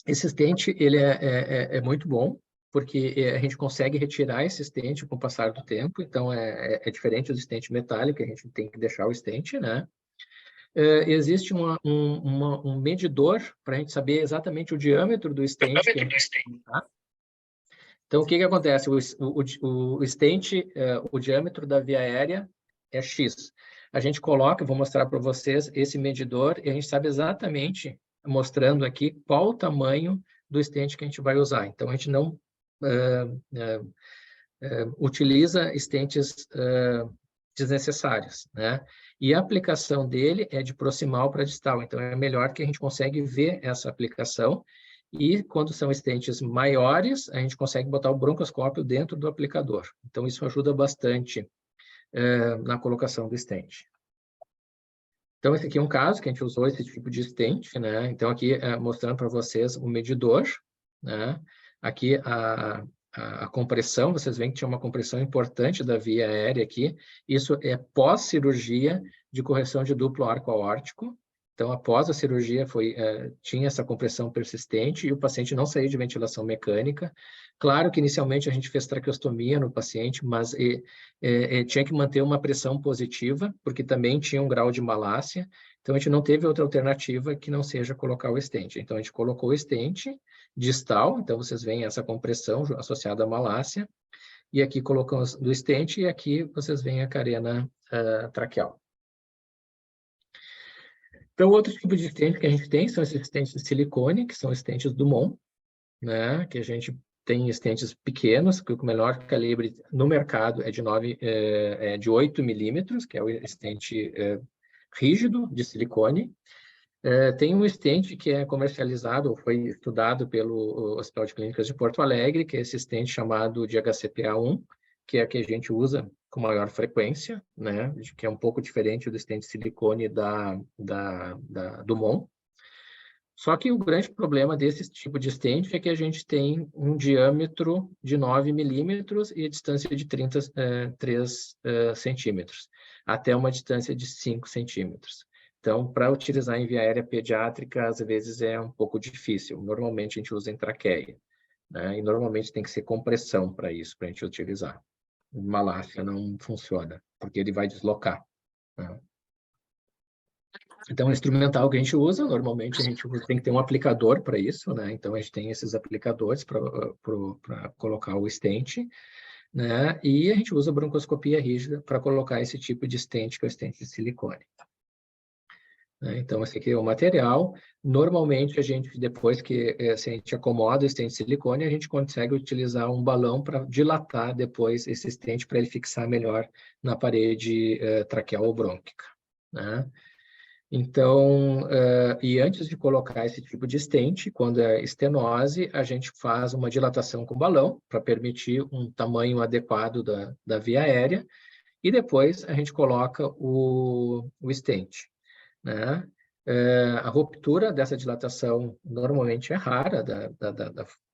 Esse stent, ele é muito bom, porque a gente consegue retirar esse stent com o passar do tempo, então é diferente do stent metálico, a gente tem que deixar o stent, né? Existe um medidor para a gente saber exatamente o diâmetro do stent que a gente vai colocar. Então, o que que acontece? O stent, o diâmetro da via aérea é X. A gente coloca, vou mostrar para vocês esse medidor, e a gente sabe exatamente, mostrando aqui, qual o tamanho do stent que a gente vai usar. Então, a gente não utiliza stents desnecessários, né? E a aplicação dele é de proximal para distal, então é melhor que a gente consegue ver essa aplicação, e quando são stents maiores, a gente consegue botar o broncoscópio dentro do aplicador. Então isso ajuda bastante na colocação do stent. Então esse aqui é um caso que a gente usou esse tipo de stent, né? Então aqui mostrando para vocês o medidor, né? Aqui a compressão, vocês veem que tinha uma compressão importante da via aérea aqui. Isso é pós-cirurgia de correção de duplo arco aórtico. Então, após a cirurgia, tinha essa compressão persistente e o paciente não saiu de ventilação mecânica. Claro que inicialmente a gente fez traqueostomia no paciente, mas tinha que manter uma pressão positiva, porque também tinha um grau de malácia. Então, a gente não teve outra alternativa que não seja colocar o stent. Então, a gente colocou o stent distal, então vocês veem essa compressão associada à malácia, e aqui colocamos do stent, e aqui vocês veem a carena traqueal. Então, outro tipo de stent que a gente tem são esses stents de silicone, que são stents Dumont, né, que a gente tem stents pequenos, que o menor calibre no mercado é de 8 milímetros, que é o stent rígido de silicone. Tem um stent que é comercializado, ou foi estudado pelo Hospital de Clínicas de Porto Alegre, que é esse stent chamado de HCPA1, que é a que a gente usa com maior frequência, né? Que é um pouco diferente do stent de silicone da Dumont. Só que o grande problema desse tipo de stent é que a gente tem um diâmetro de 9 milímetros e a distância de 3 centímetros, até uma distância de 5 centímetros. Então, para utilizar em via aérea pediátrica, às vezes é um pouco difícil. Normalmente a gente usa em traqueia, né? E normalmente tem que ser compressão para isso, para a gente utilizar. Malácia não funciona, porque ele vai deslocar, né? Então, o instrumental que a gente usa, normalmente a gente tem que ter um aplicador para isso, né? Então, a gente tem esses aplicadores para colocar o stent, né? E a gente usa broncoscopia rígida para colocar esse tipo de stent, que é o stent de silicone. Então, esse aqui é o material. Normalmente, a gente, depois que se a gente acomoda o stent de silicone, a gente consegue utilizar um balão para dilatar depois esse stent para ele fixar melhor na parede traqueal ou brônquica, né? Então, e antes de colocar esse tipo de stent, quando é estenose, a gente faz uma dilatação com balão para permitir um tamanho adequado da via aérea, e depois a gente coloca o stent, né? A ruptura dessa dilatação normalmente é rara,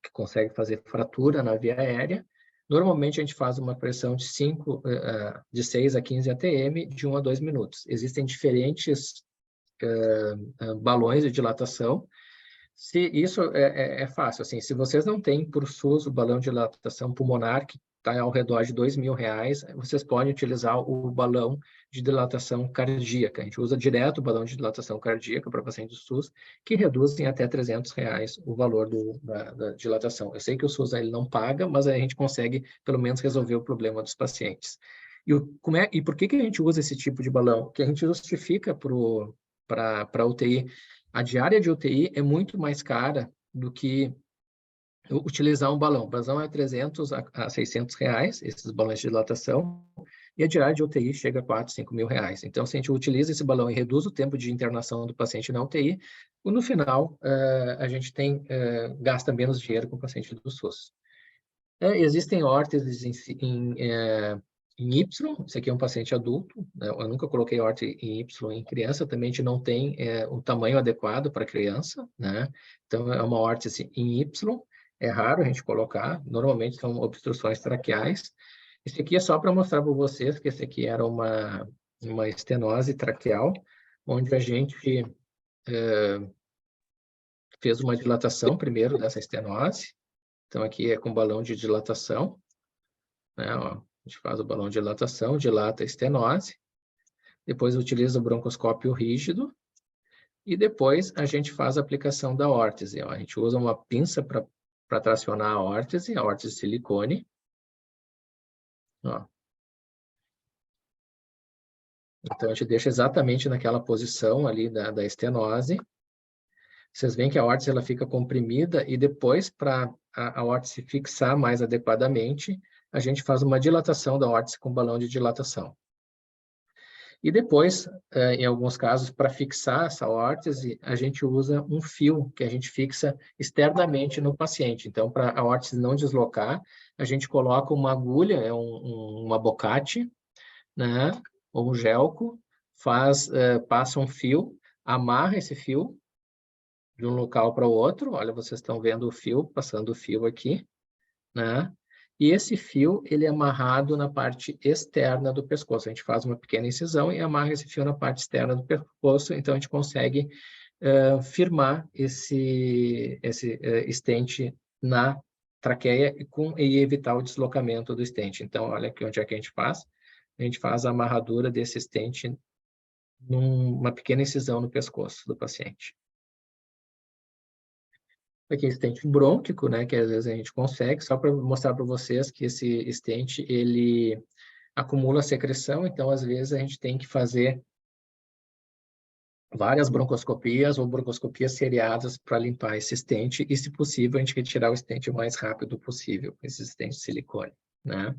que consegue fazer fratura na via aérea. Normalmente a gente faz uma pressão de 6 a 15 atm de 1 a 2 minutos. Existem diferentes balões de dilatação. Se isso é fácil, assim, se vocês não têm por SUS o balão de dilatação pulmonar, que está ao redor de R$ 2.000, vocês podem utilizar o balão de dilatação cardíaca. A gente usa direto o balão de dilatação cardíaca para pacientes do SUS, que reduzem até R$ 300 o valor da dilatação. Eu sei que o SUS ele não paga, mas a gente consegue, pelo menos, resolver o problema dos pacientes. E por que a gente usa esse tipo de balão? Que a gente justifica para a UTI. A diária de UTI é muito mais cara do que utilizar um balão. O balão é R$ 300 a R$ 600, esses balões de dilatação, e a diária de UTI chega a R$ 4.000, R$ 5.000. Então, se a gente utiliza esse balão e reduz o tempo de internação do paciente na UTI, no final, a gente gasta menos dinheiro com o paciente do SUS. Existem órteses em Y, esse aqui é um paciente adulto, né? Eu nunca coloquei órtese em Y em criança, também a gente não tem um tamanho adequado para criança, né? Então, é uma órtese em Y, é raro a gente colocar, normalmente são obstruções traqueais. Esse aqui é só para mostrar para vocês que esse aqui era uma estenose traqueal, onde a gente fez uma dilatação primeiro dessa estenose. Então, aqui é com balão de dilatação, né? Ó, a gente faz o balão de dilatação, dilata a estenose, depois utiliza o broncoscópio rígido, e depois a gente faz a aplicação da órtese. Ó. A gente usa uma pinça para tracionar a órtese de silicone. Ó. Então, a gente deixa exatamente naquela posição ali da estenose. Vocês veem que a órtese ela fica comprimida e depois, para a órtese fixar mais adequadamente, a gente faz uma dilatação da órtese com balão de dilatação. E depois, em alguns casos, para fixar essa órtese, a gente usa um fio que a gente fixa externamente no paciente. Então, para a órtese não deslocar, a gente coloca uma agulha, um abocate, né, ou um gelco, passa um fio, amarra esse fio de um local para o outro. Olha, vocês estão vendo o fio, passando o fio aqui, né? E esse fio, ele é amarrado na parte externa do pescoço. A gente faz uma pequena incisão e amarra esse fio na parte externa do pescoço, então a gente consegue firmar esse stent na traqueia e evitar o deslocamento do stent. Então, olha aqui onde é que a gente faz. A gente faz a amarradura desse stent numa pequena incisão no pescoço do paciente. Aqui, stent brônquico, né, que às vezes a gente consegue, só para mostrar para vocês que esse stent, ele acumula secreção, então às vezes a gente tem que fazer várias broncoscopias ou broncoscopias seriadas para limpar esse stent e, se possível, a gente retirar o stent o mais rápido possível, esse stent de silicone, né?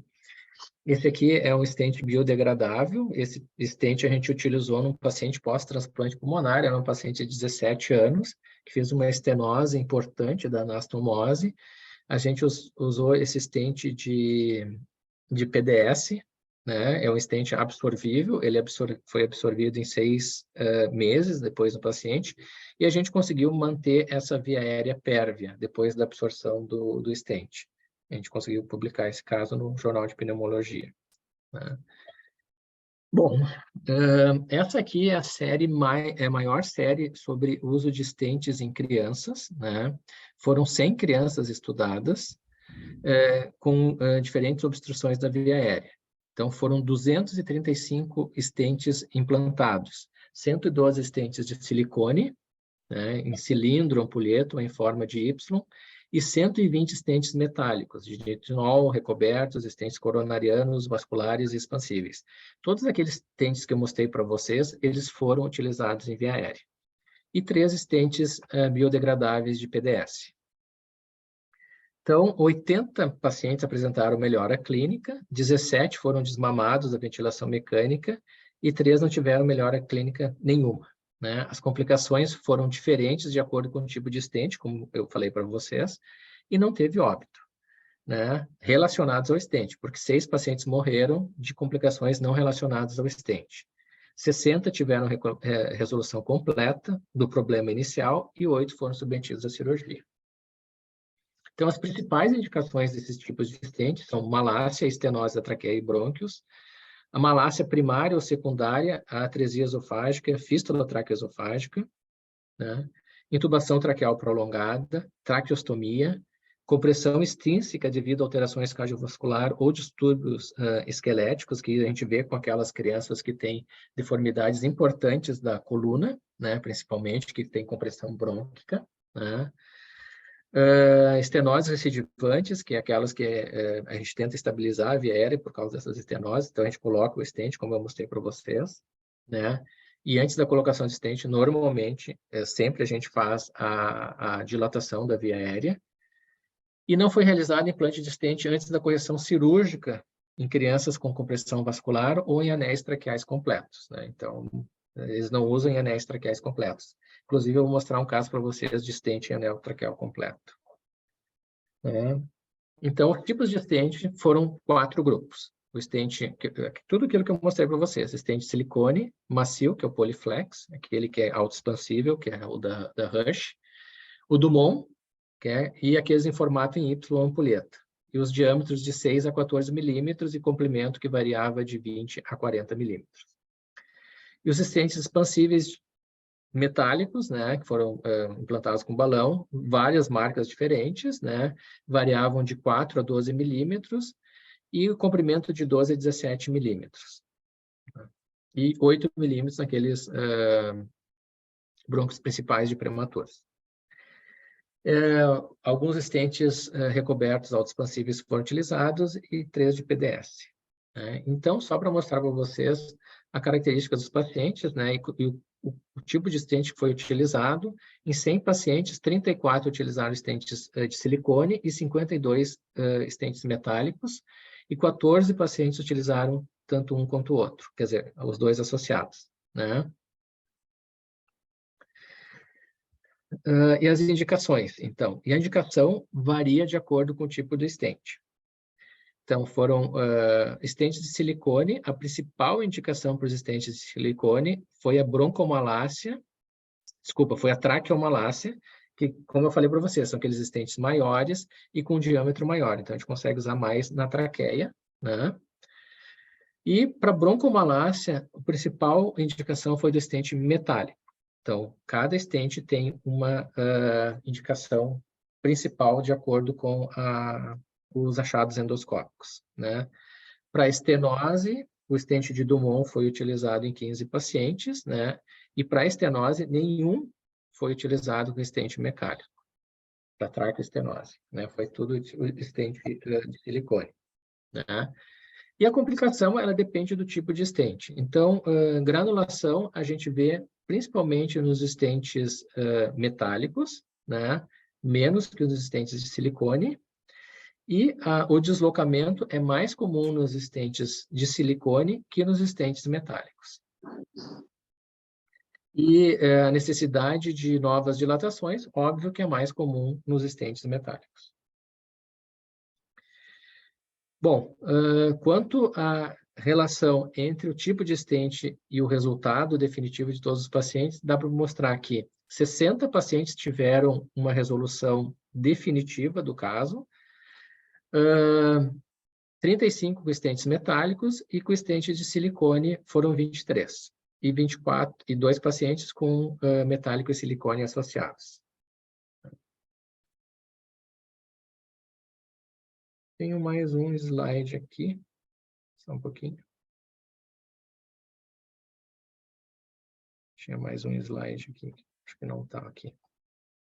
Esse aqui é um stent biodegradável. Esse stent a gente utilizou num paciente pós-transplante pulmonar, era um paciente de 17 anos, que fez uma estenose importante da anastomose. A gente usou esse stent de PDS, né? É um stent absorvível, ele foi absorvido em 6 meses depois do paciente, e a gente conseguiu manter essa via aérea pérvia depois da absorção do stent. A gente conseguiu publicar esse caso no Jornal de Pneumologia, né? Bom, essa aqui é a maior série sobre uso de stents em crianças, né? Foram 100 crianças estudadas com diferentes obstruções da via aérea. Então, foram 235 stents implantados, 112 stents de silicone, né, em cilindro, ampulheta ou em forma de Y, e 120 stents metálicos, de nitinol, recobertos, stents coronarianos, vasculares e expansíveis. Todos aqueles stents que eu mostrei para vocês, eles foram utilizados em via aérea. E 3 stents biodegradáveis de PDS. Então, 80 pacientes apresentaram melhora clínica, 17 foram desmamados da ventilação mecânica e 3 não tiveram melhora clínica nenhuma, né? As complicações foram diferentes de acordo com o tipo de stent, como eu falei para vocês, e não teve óbito, né, relacionados ao stent, porque 6 pacientes morreram de complicações não relacionadas ao stent. 60 tiveram resolução completa do problema inicial e 8 foram submetidos à cirurgia. Então, as principais indicações desses tipos de stent são malácia, estenose da traqueia e brônquios, a malácia primária ou secundária, a atresia esofágica, fístula traqueoesofágica, né? Intubação traqueal prolongada, traqueostomia, compressão extrínseca devido a alterações cardiovasculares ou distúrbios esqueléticos, que a gente vê com aquelas crianças que têm deformidades importantes da coluna, né? Principalmente, que tem compressão brônquica, né? Estenoses recidivantes, que é aquelas que a gente tenta estabilizar a via aérea por causa dessas estenoses, então a gente coloca o stent, como eu mostrei para vocês, né? E antes da colocação de stent, normalmente, sempre a gente faz a dilatação da via aérea, e não foi realizado implante de stent antes da correção cirúrgica em crianças com compressão vascular ou em anéis traqueais completos, né? Então, eles não usam em anéis traqueais completos. Inclusive, eu vou mostrar um caso para vocês de stent em anel traqueal completo. Então, os tipos de stent foram 4 grupos. O stent, tudo aquilo que eu mostrei para vocês. Stent silicone, macio, que é o Polyflex, aquele que é autoexpansível, que é o da Rush. O Dumont, e aqueles em formato em Y ampulheta. E os diâmetros de 6 a 14 milímetros e comprimento que variava de 20 a 40 milímetros. E os stents expansíveis metálicos, né, que foram implantados com balão, várias marcas diferentes, né, variavam de 4 a 12 milímetros, e o comprimento de 12 a 17 milímetros. E 8 milímetros naqueles broncos principais de prematuros. Alguns estentes recobertos autoexpansíveis foram utilizados e 3 de PDS. Né? Então, só para mostrar para vocês a característica dos pacientes, né, e o tipo de estente que foi utilizado. Em 100 pacientes, 34 utilizaram estentes de silicone e 52 estentes metálicos, e 14 pacientes utilizaram tanto um quanto o outro, quer dizer, os dois associados. Né? E as indicações, então. E a indicação varia de acordo com o tipo do estente. Então, foram estentes de silicone. A principal indicação para os estentes de silicone foi a broncomalácia, foi a traqueomalácia, que, como eu falei para vocês, são aqueles estentes maiores e com diâmetro maior. Então, a gente consegue usar mais na traqueia, né? E para broncomalácia, a principal indicação foi do estente metálico. Então, cada estente tem uma indicação principal de acordo com os achados endoscópicos, né? Para estenose, o estente de Dumont foi utilizado em 15 pacientes, né? E para estenose, nenhum foi utilizado com estente mecânico, para traqueoestenose, né? Foi tudo estente de silicone, né? E a complicação, ela depende do tipo de estente. Então, granulação, a gente vê principalmente nos estentes metálicos, né? Menos que nos estentes de silicone. E o deslocamento é mais comum nos estentes de silicone que nos estentes metálicos. E a necessidade de novas dilatações, óbvio que é mais comum nos estentes metálicos. Bom, quanto à relação entre o tipo de estente e o resultado definitivo de todos os pacientes, dá para mostrar que 60 pacientes tiveram uma resolução definitiva do caso, 35 com estentes metálicos e com estentes de silicone foram 23. E 2 pacientes com metálico e silicone associados. Tenho mais um slide aqui. Só um pouquinho. Tinha mais um slide aqui. Acho que não está aqui.